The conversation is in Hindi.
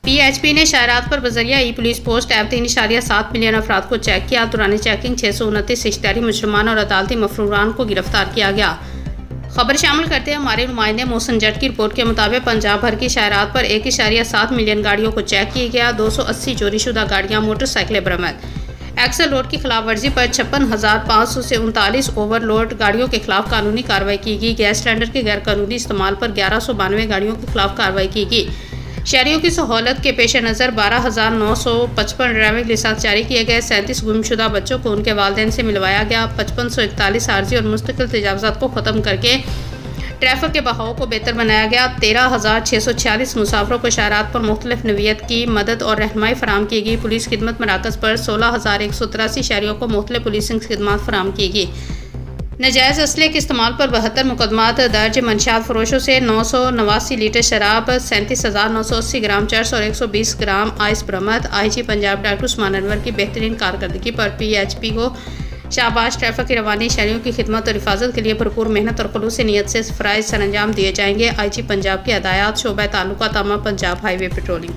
PHP ने शाहरात पर बजरिया ई पुलिस पोस्ट ऐप 3.7 मिलियन अफराद को चेक किया। दौरान चेकिंग 629 इश्तिहारी मुजरिमान और अदालती मफरूरान को गिरफ्तार किया गया। खबर शामिल करते हैं हमारे नुमाइंदे मोहसिन जट की रिपोर्ट के मुताबिक पंजाब भर की शाहरात पर 1.7 मिलियन गाड़ियों को चेक किया गया। 280 चोरीशुदा गाड़ियाँ, मोटरसाइकिलें बरामद। एक्सल रोड की खिलाफ वर्जी पर 56,500 से 39 ओवरलोड गाड़ियों के खिलाफ कानूनी कार्रवाई की गई। गैस सिलेंडर के गैर कानूनी इस्तेमाल पर 1192 गाड़ियों के खिलाफ कार्रवाई की गई। शहरियों की सहूलत के पेश नज़र 12,955 ड्राइविंग लाइसेंस जारी किए गए। 37 गुमशुदा बच्चों को उनके वालिदैन से मिलवाया गया। 5541 आर्जी और मुस्तकिल तजावुज़ात को ख़त्म करके ट्रैफिक के बहाव को बेहतर बनाया गया। 13,646 मुसाफरों को शाहरात पर मुख्तलिफ नवीयत की मदद और रहनुमाई फराम की गई। पुलिस खिदमत मराकज़ पर 16,183 शहरियों को मुख्तलिफ पुलिसिंग खिदमत फराम की गई। नाजायज़ असले के इस्तेमाल पर 72 मुकदमात दर्ज। मंशियात फरोशों से 989 लीटर शराब, 37,980 ग्राम चर्स और 120 ग्राम आइस बरामद। IG पंजाब डॉक्टर उस्मान अनवर की बेहतरीन कारकर्दगी पर PHP को शाबाश। ट्रैफिक की रवानी शहरियों की खिदमत और हिफाजत के लिए भरपूर मेहनत और खुलूस नीयत से फ़राइज़ सरअंजाम दिए जाएंगे। IG पंजाब की हदायत। शोबा ताल्लुकात आमा पंजाब हाईवे पेट्रोलिंग।